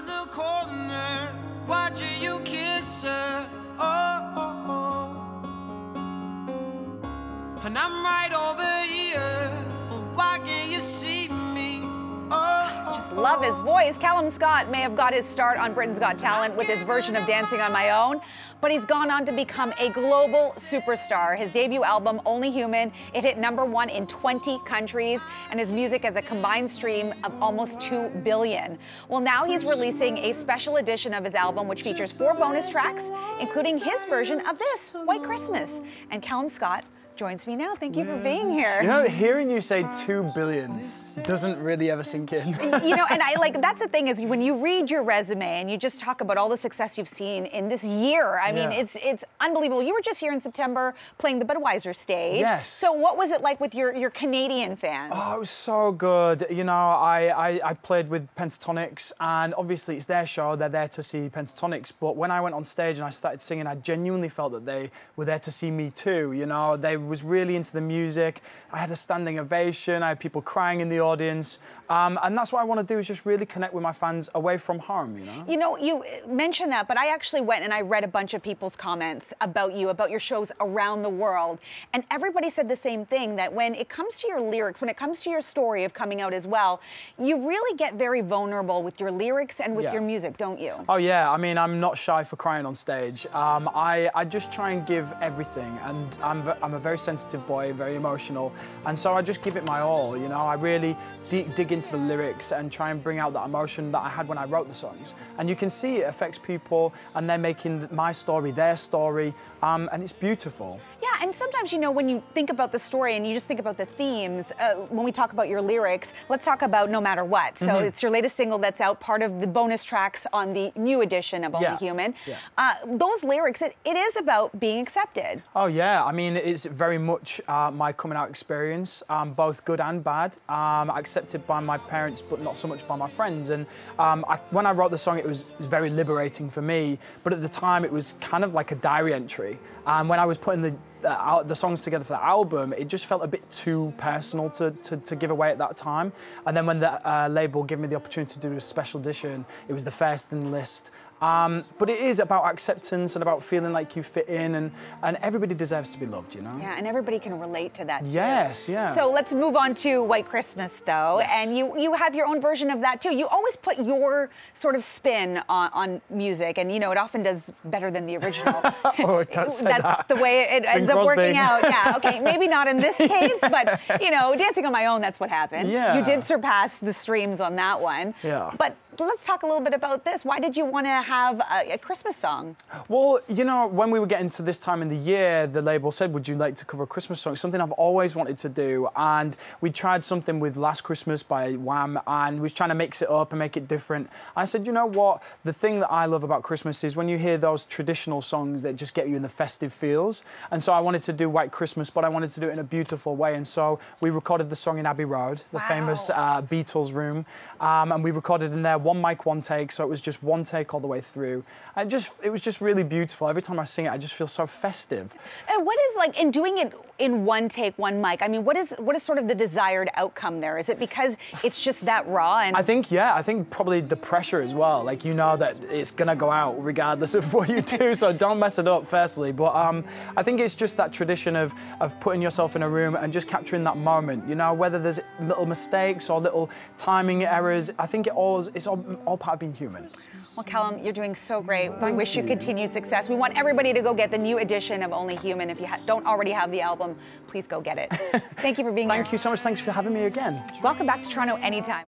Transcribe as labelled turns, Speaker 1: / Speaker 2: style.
Speaker 1: the corner, watching you kiss her. And I'm right over here. Why can't you see me?
Speaker 2: Just love his voice. Calum Scott may have got his start on Britain's Got Talent with his version of Dancing on My Own, but he's gone on to become a global superstar. His debut album, Only Human, it hit #1 in 20 countries, and his music has a combined stream of almost 2 billion. Well, now he's releasing a special edition of his album, which features 4 bonus tracks, including his version of this, White Christmas. And Calum Scott joins me now. Thank you for being here.
Speaker 3: You know, hearing you say 2 billion doesn't really ever sink in.
Speaker 2: You know, and that's the thing is when you read your resume and you just talk about all the success you've seen in this year, I mean, it's unbelievable. You were just here in September playing the Budweiser stage.
Speaker 3: Yes.
Speaker 2: So what was it like with your Canadian fans?
Speaker 3: Oh, it was so good. You know, I played with Pentatonics, and obviously it's their show, they're there to see Pentatonics, but when I went on stage and I started singing, I genuinely felt that they were there to see me too, you know. They was really into the music. I had a standing ovation, I had people crying in the audience, and that's what I want to do, is just really connect with my fans away from home, you know?
Speaker 2: You know, you mentioned that, but I actually went and I read a bunch of people's comments about you, about your shows around the world, and everybody said the same thing, that when it comes to your lyrics, when it comes to your story of coming out as well, you really get very vulnerable with your lyrics and with your music, don't you?
Speaker 3: Oh yeah, I mean, I'm not shy for crying on stage. I just try and give everything, and I'm a very sensitive boy, very emotional, and so I just give it my all, you know? I really dig into the lyrics and try and bring out that emotion that I had when I wrote the songs. And you can see it affects people, and they're making my story their story, and it's beautiful.
Speaker 2: Yeah, and sometimes, you know, when you think about the story and you just think about the themes, when we talk about your lyrics, let's talk about No Matter What. So it's your latest single that's out, part of the bonus tracks on the new edition of Only Human. Those lyrics, it is about being accepted.
Speaker 3: Oh yeah, I mean, it's very much my coming out experience, both good and bad. Accepted by my parents, but not so much by my friends. And when I wrote the song, it was very liberating for me, but at the time it was kind of like a diary entry. And when I was putting the songs together for the album, it just felt a bit too personal to give away at that time. And then when the label gave me the opportunity to do a special edition, it was the first in the list. But it is about acceptance and about feeling like you fit in, and everybody deserves to be loved, you know?
Speaker 2: Yeah, and everybody can relate to that too.
Speaker 3: Yes, yeah.
Speaker 2: So let's move on to White Christmas though, and you have your own version of that too. You always put your sort of spin on music, and you know, it often does better than the original.
Speaker 3: Oh, don't say
Speaker 2: That's
Speaker 3: that.
Speaker 2: the way it ends up working out. Yeah, okay, maybe not in this case, but you know, Dancing on My Own, that's what happened.
Speaker 3: Yeah.
Speaker 2: You did surpass the streams on that one.
Speaker 3: Yeah.
Speaker 2: But let's talk a little bit about this. Why did you want to have a Christmas song?
Speaker 3: Well, you know, when we were getting to this time in the year, the label said, would you like to cover a Christmas song? Something I've always wanted to do. And we tried something with Last Christmas by Wham, and we was trying to mix it up and make it different. I said, you know what? The thing that I love about Christmas is when you hear those traditional songs that just get you in the festive feels. And so I wanted to do White Christmas, but I wanted to do it in a beautiful way. And so we recorded the song in Abbey Road, the famous Beatles room. And we recorded in there, one mic, one take, so it was just one take all the way through. And it was just really beautiful. Every time I sing it, I just feel so festive.
Speaker 2: And what is, like, in doing it in one take, one mic, I mean, what is sort of the desired outcome there? Is it because it's just that raw? And
Speaker 3: I think probably the pressure as well. Like, you know that it's gonna go out regardless of what you do, so don't mess it up, firstly. But I think it's just that tradition of putting yourself in a room and just capturing that moment, you know, whether there's little mistakes or little timing errors. I think it's all part of being human.
Speaker 2: Well, Calum, you're doing so great. We wish you continued success. We want everybody to go get the new edition of Only Human. If you don't already have the album, please go get it. Thank you for being here.
Speaker 3: Thank you so much. Thanks for having me again.
Speaker 2: Welcome back to Toronto anytime.